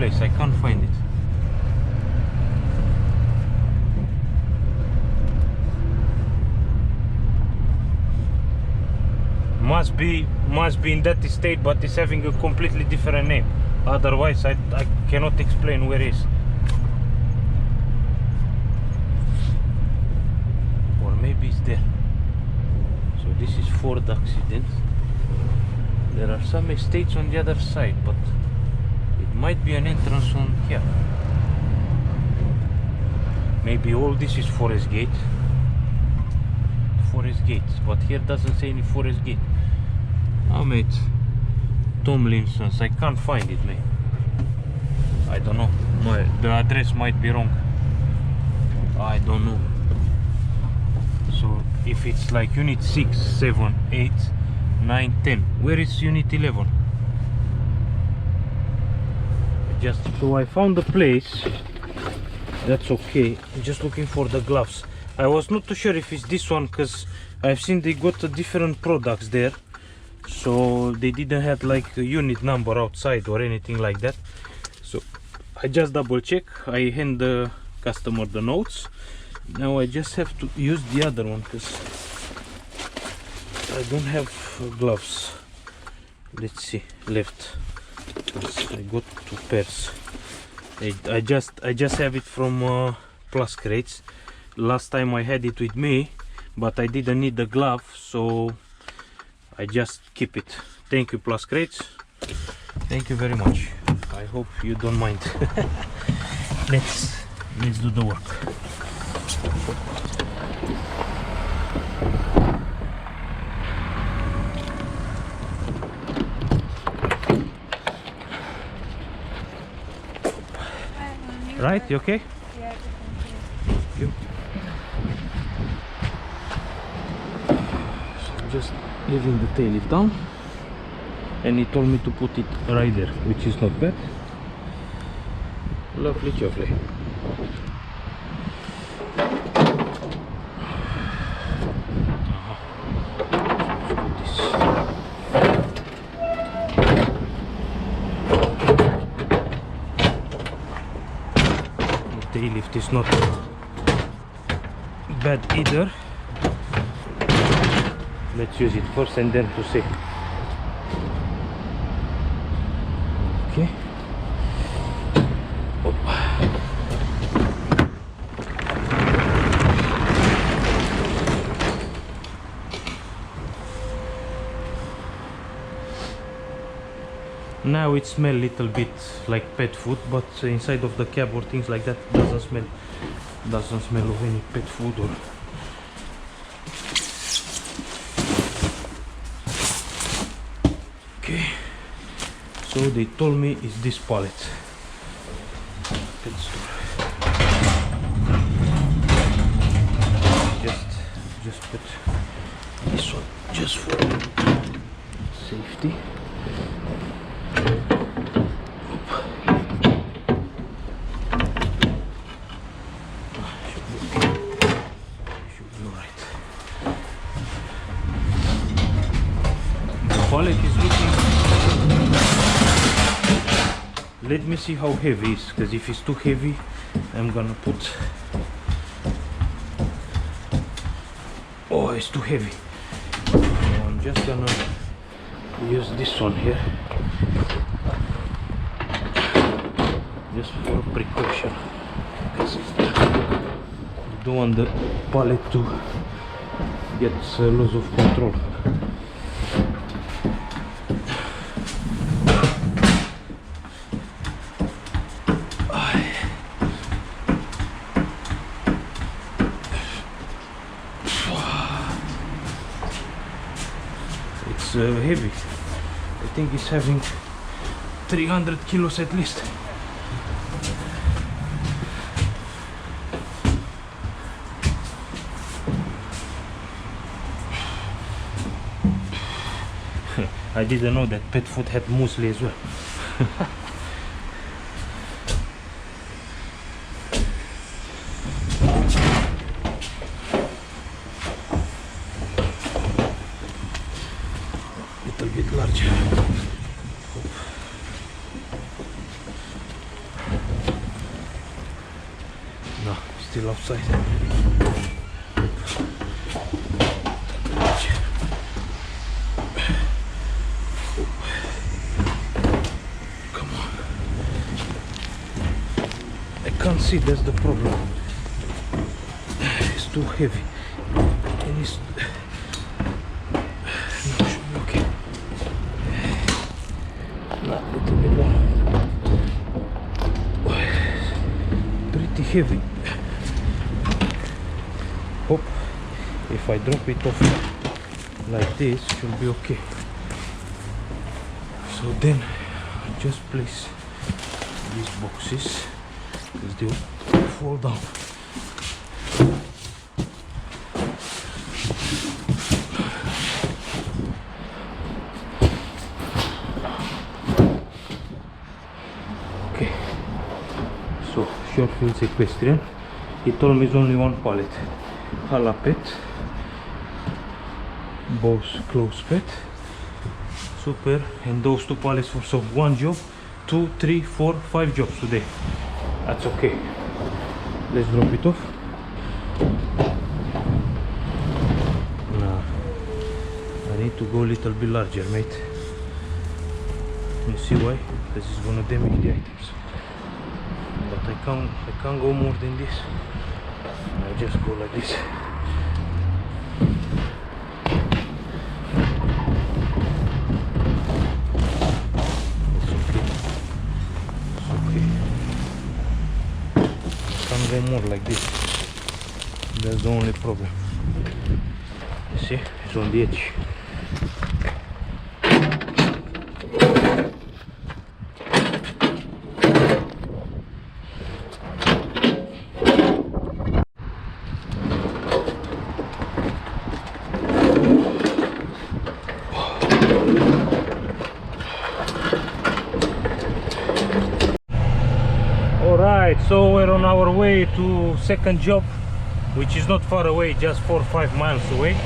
place. I can't find it. Must be in that estate, but it's having a completely different name. Otherwise, I cannot explain where it is. Or maybe it's there. So this is Ford accident. There are some estates on the other side, but it might be an entrance on here. Maybe all this is Forest Gate. Forest Gate, but here doesn't say any Forest Gate. Oh mate, Tomlinson's, I can't find it, mate. I don't know, the address might be wrong. I don't know. So if it's like unit 6, 7, 8, 9, 10, where is unit 11? So I found the place. That's okay. I'm just looking for the gloves. I was not too sure if it's this one, because I've seen they got different products there, so they didn't have like a unit number outside or anything like that. So I just double check. I hand the customer the notes. Now I just have to use the other one because I don't have gloves. Let's see, left. I got 2 pairs. I just have it from Plus Crates. Last time I had it with me, but I didn't need the glove, so I just keep it. Thank you, Plus Crates. Thank you very much. I hope you don't mind. let's do the work. Right, you okay? Yeah, Thank you. So just leaving the tail lift down, and he told me to put it right there, which is not bad. Lovely jubbly. The tail lift is not bad either. Let's use it first and then to see. Okay. Oh. Now it smells a little bit like pet food, but inside of the cab or things like that doesn't smell of any pet food or. Okay, so they told me it's this pallet. Pet store. Just put this one just for safety. Pallet is looking. Let me see how heavy it is, because if it's too heavy, I'm gonna put. Oh, it's too heavy. So I'm just gonna use this one here, just for precaution, because I don't want the pallet to get loss of control. Heavy. I think it's having 300 kilos at least. I didn't know that pet food had muesli as well. Little bit larger. still outside. Come on. I can't see, that's the problem. It's too heavy. And it's... No, it should be okay. Not a little bit more. Pretty heavy. Hope if I drop it off like this, it should be okay. So then I just place these boxes because they will fall down. Okay, so short fields equestrian. He told me it's only one pallet. Halapet, both close pet. Super, and those two pallets for so one job, 2, 3, 4, 5 jobs today. That's okay. Let's drop it off. Nah, I need to go a little bit larger, mate. You see why? Because it's gonna damage the items. But I can't go more than this. I just go like this. Go more like this. That's the only problem. You see, it's on the edge. Alright, so we're on our way to second job, which is not far away, just 4 or 5 miles away.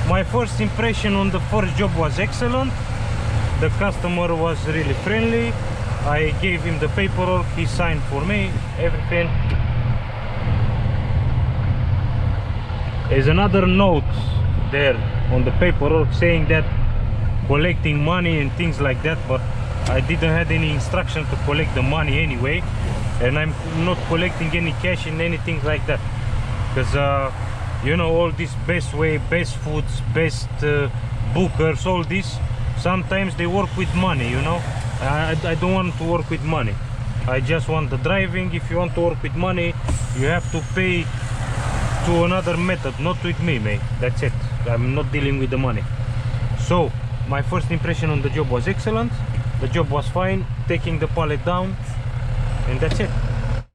My first impression on the first job was excellent. The customer was really friendly. I gave him the paperwork, he signed for me, everything. There's another note there on the paperwork saying that collecting money and things like that, but I didn't have any instruction to collect the money anyway, and I'm not collecting any cash and anything like that, because you know, all this best way, best foods, best bookers, all this, sometimes they work with money, you know. I don't want to work with money. I just want the driving. If you want to work with money, you have to pay to another method, not with me, mate. That's it. I'm not dealing with the money. So my first impression on the job was excellent. The job was fine, taking the pallet down, and that's it.